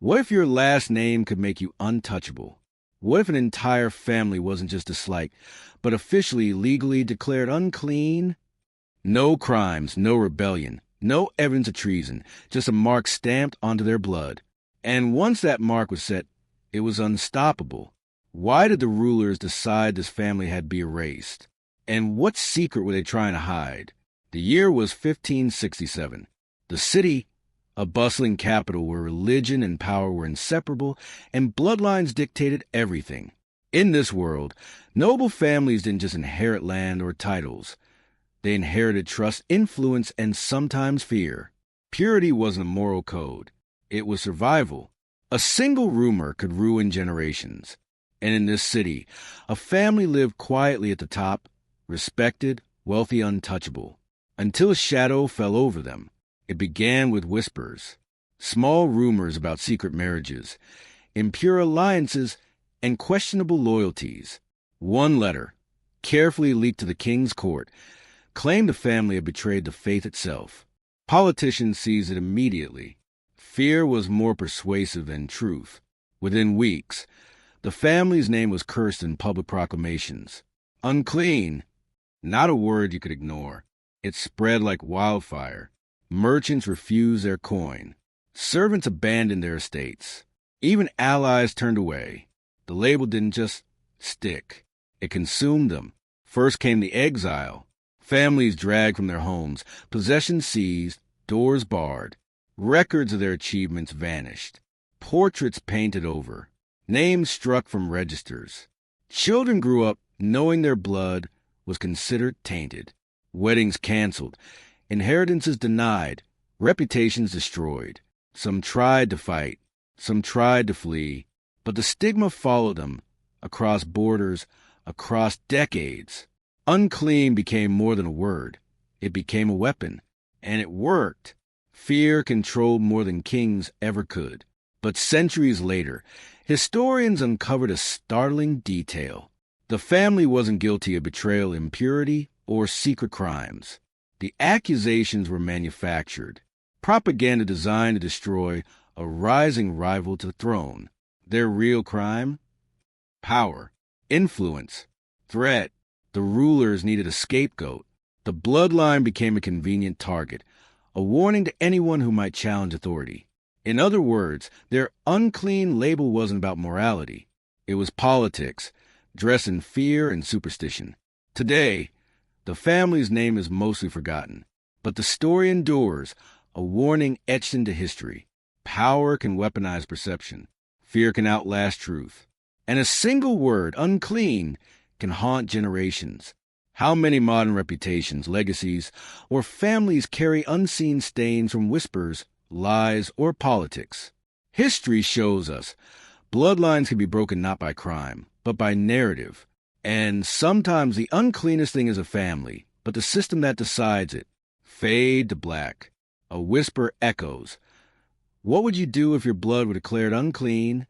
What if your last name could make you untouchable? What if an entire family wasn't just disliked, but officially legally declared unclean? No crimes, no rebellion, no evidence of treason, just a mark stamped onto their blood. And once that mark was set, it was unstoppable. Why did the rulers decide this family had to be erased? And what secret were they trying to hide? The year was 1567. The city, a bustling capital where religion and power were inseparable, and bloodlines dictated everything. In this world, noble families didn't just inherit land or titles. They inherited trust, influence, and sometimes fear. Purity wasn't a moral code. It was survival. A single rumor could ruin generations. And in this city, a family lived quietly at the top, respected, wealthy, untouchable, until a shadow fell over them. It began with whispers, small rumors about secret marriages, impure alliances, and questionable loyalties. One letter, carefully leaked to the king's court, claimed the family had betrayed the faith itself. Politicians seized it immediately. Fear was more persuasive than truth. Within weeks, the family's name was cursed in public proclamations. Unclean, not a word you could ignore. It spread like wildfire. Merchants refused their coin. Servants abandoned their estates. Even allies turned away. The label didn't just stick. It consumed them. First came the exile. Families dragged from their homes, possessions seized, doors barred. Records of their achievements vanished. Portraits painted over. Names struck from registers. Children grew up knowing their blood was considered tainted. Weddings canceled. Inheritances denied. Reputations destroyed. Some tried to fight. Some tried to flee. But the stigma followed them across borders, across decades. Unclean became more than a word. It became a weapon. And it worked. Fear controlled more than kings ever could. But centuries later, historians uncovered a startling detail. The family wasn't guilty of betrayal, impurity, or secret crimes. The accusations were manufactured. Propaganda designed to destroy a rising rival to the throne. Their real crime? Power, influence, threat. The rulers needed a scapegoat. The bloodline became a convenient target, a warning to anyone who might challenge authority. In other words, their unclean label wasn't about morality. It was politics, dressed in fear and superstition. Today, the family's name is mostly forgotten, but the story endures, a warning etched into history. Power can weaponize perception. Fear can outlast truth. And a single word, unclean, can haunt generations. How many modern reputations, legacies, or families carry unseen stains from whispers, lies, or politics? History shows us bloodlines can be broken not by crime, but by narrative. And sometimes the uncleanest thing is a family, but the system that decides it. Fade to black. A whisper echoes. What would you do if your blood were declared unclean